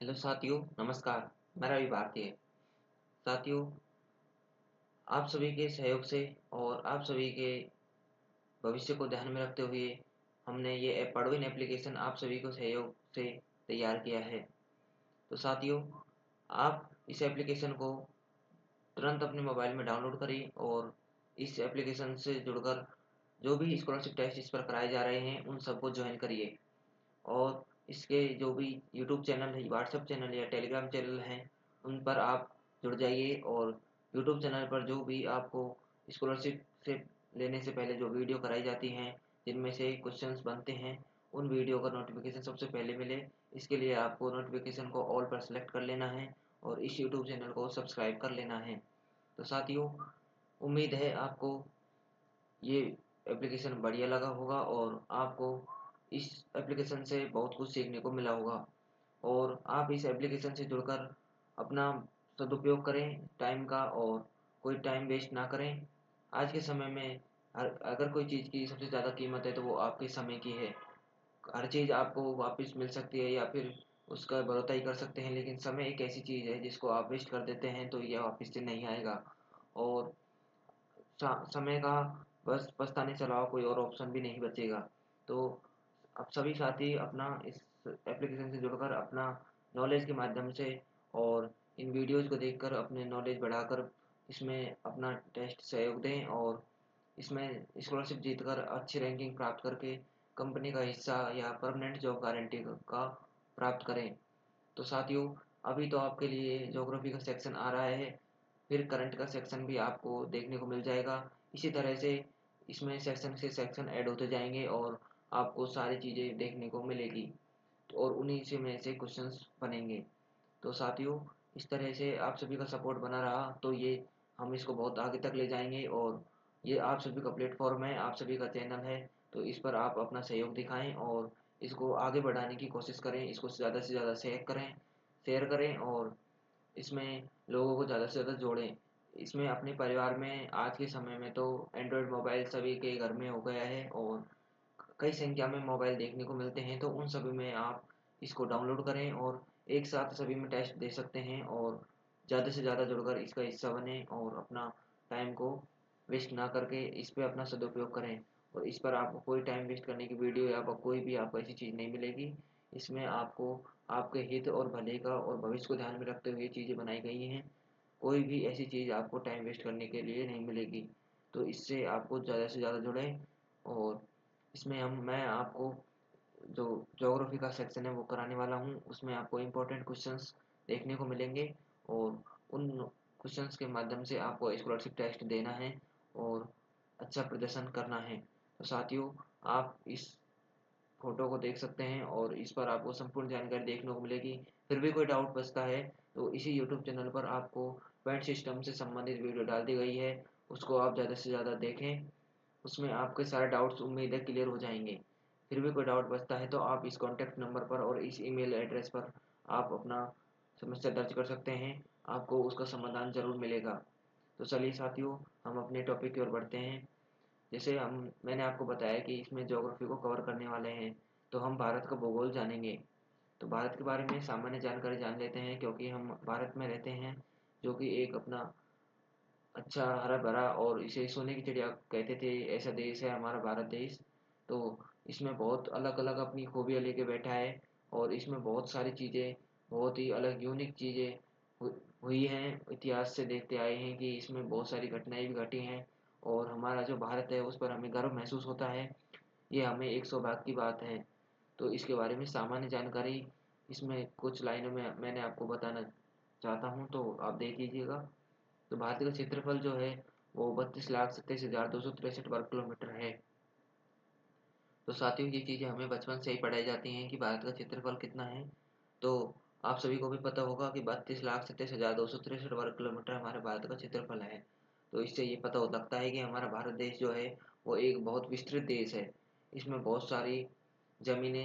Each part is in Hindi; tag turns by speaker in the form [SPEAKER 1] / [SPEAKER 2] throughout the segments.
[SPEAKER 1] हेलो साथियों, नमस्कार। मैं रवि भारती है। साथियों, आप सभी के सहयोग से और आप सभी के भविष्य को ध्यान में रखते हुए हमने ये ऐप पढ़विन एप्लीकेशन आप सभी को सहयोग से तैयार किया है। तो साथियों, आप इस एप्लीकेशन को तुरंत अपने मोबाइल में डाउनलोड करें और इस एप्लीकेशन से जुड़कर जो भी स्कॉलरशिप टेस्ट इस पर कराए जा रहे हैं उन सबको ज्वाइन करिए। और इसके जो भी यूट्यूब चैनल है, व्हाट्सएप चैनल या टेलीग्राम चैनल हैं, उन पर आप जुड़ जाइए। और यूट्यूब चैनल पर जो भी आपको स्कॉलरशिप से लेने से पहले जो वीडियो कराई जाती हैं, जिनमें से क्वेश्चंस बनते हैं, उन वीडियो का नोटिफिकेशन सबसे पहले मिले, इसके लिए आपको नोटिफिकेशन को ऑल पर सेलेक्ट कर लेना है और इस यूट्यूब चैनल को सब्सक्राइब कर लेना है। तो साथियों, उम्मीद है आपको ये एप्लीकेशन बढ़िया लगा होगा और आपको इस एप्लीकेशन से बहुत कुछ सीखने को मिला होगा। और आप इस एप्लीकेशन से जुड़कर अपना सदुपयोग करें टाइम का और कोई टाइम वेस्ट ना करें। आज के समय में अगर कोई चीज़ की सबसे ज़्यादा कीमत है तो वो आपके समय की है। हर चीज़ आपको वापस मिल सकती है या फिर उसका भरोसा ही कर सकते हैं, लेकिन समय एक ऐसी चीज़ है जिसको आप वेस्ट कर देते हैं तो यह वापस से नहीं आएगा। और समय का बस पछताने के अलावा कोई और ऑप्शन भी नहीं बचेगा। तो अब सभी साथी अपना इस एप्लीकेशन से जुड़कर अपना नॉलेज के माध्यम से और इन वीडियोज़ को देखकर अपने नॉलेज बढ़ाकर इसमें अपना टेस्ट सहयोग दें और इसमें स्कॉलरशिप जीतकर अच्छी रैंकिंग प्राप्त करके कंपनी का हिस्सा या परमानेंट जॉब गारंटी का प्राप्त करें। तो साथियों, अभी तो आपके लिए ज्योग्राफी का सेक्शन आ रहा है, फिर करंट का सेक्शन भी आपको देखने को मिल जाएगा। इसी तरह से इसमें सेक्शन से सेक्शन ऐड होते जाएंगे और आपको सारी चीज़ें देखने को मिलेगी। तो और उन्हीं से में से क्वेश्चंस बनेंगे। तो साथियों, इस तरह से आप सभी का सपोर्ट बना रहा तो ये हम इसको बहुत आगे तक ले जाएंगे। और ये आप सभी का प्लेटफॉर्म है, आप सभी का चैनल है, तो इस पर आप अपना सहयोग दिखाएं और इसको आगे बढ़ाने की कोशिश करें। इसको ज़्यादा से ज़्यादा शेयर करें और इसमें लोगों को ज़्यादा से ज़्यादा जोड़ें। इसमें अपने परिवार में आज के समय में तो एंड्रॉयड मोबाइल सभी के घर में हो गया है और कई संख्या में मोबाइल देखने को मिलते हैं, तो उन सभी में आप इसको डाउनलोड करें और एक साथ सभी में टेस्ट दे सकते हैं। और ज़्यादा से ज़्यादा जुड़कर इसका हिस्सा बने और अपना टाइम को वेस्ट ना करके इस पे अपना सदुपयोग करें। और इस पर आपको कोई टाइम वेस्ट करने की वीडियो या कोई भी आपको ऐसी चीज़ नहीं मिलेगी। इसमें आपको आपके हित और भले का और भविष्य को ध्यान में रखते हुए चीज़ें बनाई गई हैं। कोई भी ऐसी चीज़ आपको टाइम वेस्ट करने के लिए नहीं मिलेगी। तो इससे आपको ज़्यादा से ज़्यादा जुड़ें। और इसमें मैं आपको जो ज्योग्राफी का सेक्शन है वो कराने वाला हूँ, उसमें आपको इम्पोर्टेंट क्वेश्चंस देखने को मिलेंगे और उन क्वेश्चंस के माध्यम से आपको स्कॉलरशिप टेस्ट देना है और अच्छा प्रदर्शन करना है। तो साथियों, आप इस फोटो को देख सकते हैं और इस पर आपको संपूर्ण जानकारी देखने को मिलेगी। फिर भी कोई डाउट बचता है तो इसी यूट्यूब चैनल पर आपको पॉइंट सिस्टम से संबंधित वीडियो डाल दी गई है, उसको आप ज़्यादा से ज़्यादा देखें। उसमें आपके सारे डाउट्स उम्मीद है क्लियर हो जाएंगे। फिर भी कोई डाउट बचता है तो आप इस कॉन्टैक्ट नंबर पर और इस ईमेल एड्रेस पर आप अपना समस्या दर्ज कर सकते हैं, आपको उसका समाधान ज़रूर मिलेगा। तो चलिए साथियों, हम अपने टॉपिक की ओर बढ़ते हैं। जैसे मैंने आपको बताया कि इसमें ज्योग्राफी को कवर करने वाले हैं, तो हम भारत का भूगोल जानेंगे। तो भारत के बारे में सामान्य जानकारी जान लेते हैं, क्योंकि हम भारत में रहते हैं, जो कि एक अपना अच्छा हरा भरा और इसे सोने की चिड़िया कहते थे, ऐसा देश है हमारा भारत देश। तो इसमें बहुत अलग अलग अपनी खूबियाँ लेके बैठा है और इसमें बहुत सारी चीज़ें, बहुत ही अलग यूनिक चीज़ें हुई हैं। इतिहास से देखते आए हैं कि इसमें बहुत सारी घटनाएं भी घटी हैं और हमारा जो भारत है उस पर हमें गर्व महसूस होता है। ये हमें एक सौभाग्य की बात है। तो इसके बारे में सामान्य जानकारी इसमें कुछ लाइनों में मैंने आपको बताना चाहता हूँ, तो आप देख लीजिएगा। तो भारत का क्षेत्रफल जो है वो 32,27,263 वर्ग किलोमीटर है। तो साथियों, ये चीज़ें हमें बचपन से ही पढ़ाई जाती हैं कि भारत का क्षेत्रफल कितना है। तो आप सभी को भी पता होगा कि 32,27,263 वर्ग किलोमीटर हमारे भारत का क्षेत्रफल है। तो इससे ये पता हो लगता है कि हमारा भारत देश जो है वो एक बहुत विस्तृत देश है। इसमें बहुत सारी ज़मीन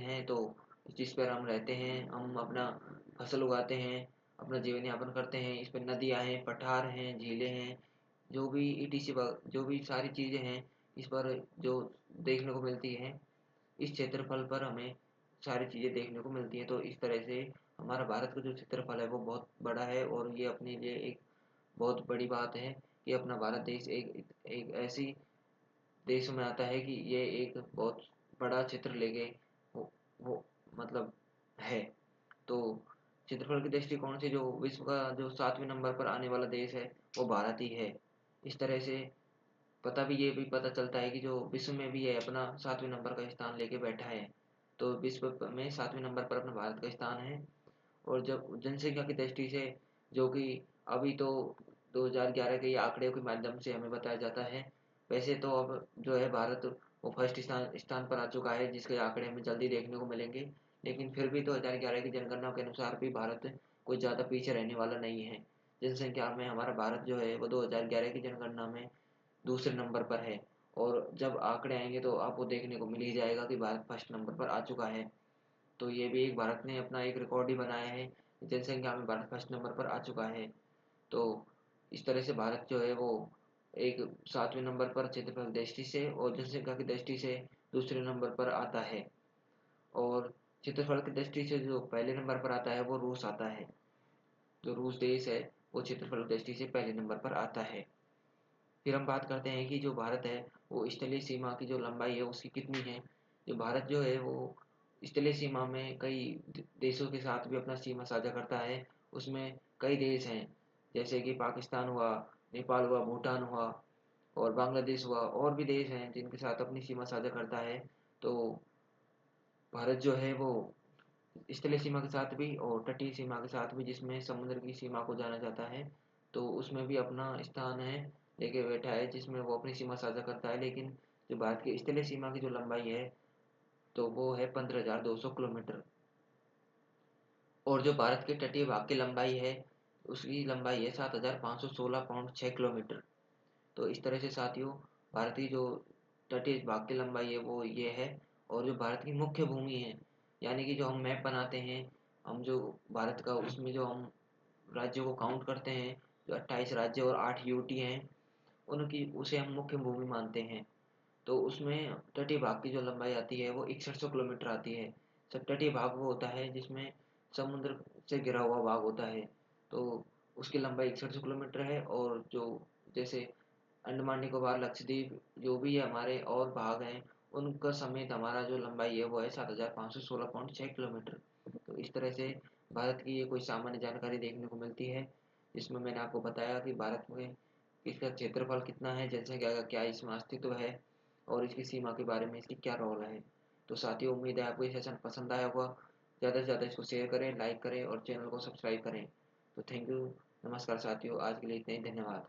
[SPEAKER 1] है, तो जिस पर हम रहते हैं, हम अपना फसल उगाते हैं, अपना जीवन यापन करते हैं। इस पर नदियाँ हैं, पठार हैं, झीलें हैं, जो भी ईटीसी जो भी सारी चीज़ें हैं इस पर जो देखने को मिलती हैं, इस क्षेत्रफल पर हमें सारी चीज़ें देखने को मिलती हैं। तो इस तरह से हमारा भारत का जो क्षेत्रफल है वो बहुत बड़ा है, और ये अपने लिए एक बहुत बड़ी बात है कि अपना भारत देश एक एक ऐसी देश में आता है कि ये एक बहुत बड़ा क्षेत्र लेके वो मतलब है। तो क्षेत्रफल के दृष्टिकोण से जो विश्व का जो 7वें नंबर पर आने वाला देश है वो भारत ही है। इस तरह से ये भी पता चलता है कि जो विश्व में भी है अपना 7वें नंबर का स्थान लेके बैठा है। तो विश्व में 7वें नंबर पर अपना भारत का स्थान है। और जब जनसंख्या की दृष्टि से, जो कि अभी तो 2011 के आंकड़े के माध्यम से हमें बताया जाता है, वैसे तो अब जो है भारत वो फर्स्ट स्थान पर आ चुका है, जिसके आंकड़े हमें जल्दी देखने को मिलेंगे। लेकिन फिर भी 2011 की जनगणना के अनुसार भी भारत कोई ज़्यादा पीछे रहने वाला नहीं है। जनसंख्या में हमारा भारत जो है वो 2011 की जनगणना में दूसरे नंबर पर है। और जब आंकड़े आएंगे तो आपको देखने को मिल ही जाएगा कि भारत फर्स्ट नंबर पर आ चुका है। तो ये भी एक भारत ने अपना एक रिकॉर्ड ही बनाया है, जनसंख्या में भारत फर्स्ट नंबर पर आ चुका है। तो इस तरह से भारत जो है वो एक 7वें नंबर पर क्षेत्रफल की दृष्टि से और जनसंख्या की दृष्टि से दूसरे नंबर पर आता है। और क्षेत्रफल की दृष्टि से जो पहले नंबर पर आता है वो रूस आता है। जो रूस देश है वो क्षेत्रफल की दृष्टि से पहले नंबर पर आता है। फिर हम बात करते हैं कि जो भारत है वो स्थलीय सीमा की जो लंबाई है उसकी कितनी है। जो भारत जो है वो स्थलीय सीमा में कई देशों के साथ भी अपना सीमा साझा करता है। उसमें कई देश हैं, जैसे कि पाकिस्तान हुआ, नेपाल हुआ, भूटान हुआ और बांग्लादेश हुआ, और भी देश हैं जिनके साथ अपनी सीमा साझा करता है। तो भारत जो है वो स्थलीय सीमा के साथ भी और तटीय सीमा के साथ भी, जिसमें समुद्र की सीमा को जाना जाता है, तो उसमें भी अपना स्थान है लेके बैठा है, जिसमें वो अपनी सीमा साझा करता है। लेकिन जो भारत की स्थलीय सीमा की जो लंबाई है तो वो है 15,200 किलोमीटर। और जो भारत के तटीय भाग की लंबाई है उसकी लंबाई है 7,516.6 किलोमीटर। तो इस तरह से साथियों, भारत की जो तटीय भाग की लंबाई है वो ये है। और जो भारत की मुख्य भूमि है, यानी कि जो हम मैप बनाते हैं, हम जो भारत का उसमें जो हम राज्यों को काउंट करते हैं, जो 28 राज्य और 8 यूटी हैं, उनकी उसे हम मुख्य भूमि मानते हैं। तो उसमें तटीय भाग की जो लंबाई आती है वो 6100 किलोमीटर आती है। सब तटीय भाग वो होता है जिसमें समुद्र से घिरा हुआ भाग होता है। तो उसकी लंबाई 6100 किलोमीटर है। और जो जैसे अंडमान निकोबार, लक्षद्वीप जो भी है हमारे और भाग हैं, उनका समेत हमारा जो लंबाई है वो है 7,516.6 किलोमीटर। तो इस तरह से भारत की ये कोई सामान्य जानकारी देखने को मिलती है, जिसमें मैंने आपको बताया कि भारत में इसका क्षेत्रफल कितना है, जनसंख्या का क्या इसमें अस्तित्व है, और इसकी सीमा के बारे में इसकी क्या रोल है। तो साथियों, उम्मीद है आपको ये सेशन पसंद आया होगा। ज़्यादा से ज़्यादा इसको शेयर करें, लाइक करें और चैनल को सब्सक्राइब करें। तो थैंक यू, नमस्कार साथियों, आज के लिए इतना ही, धन्यवाद।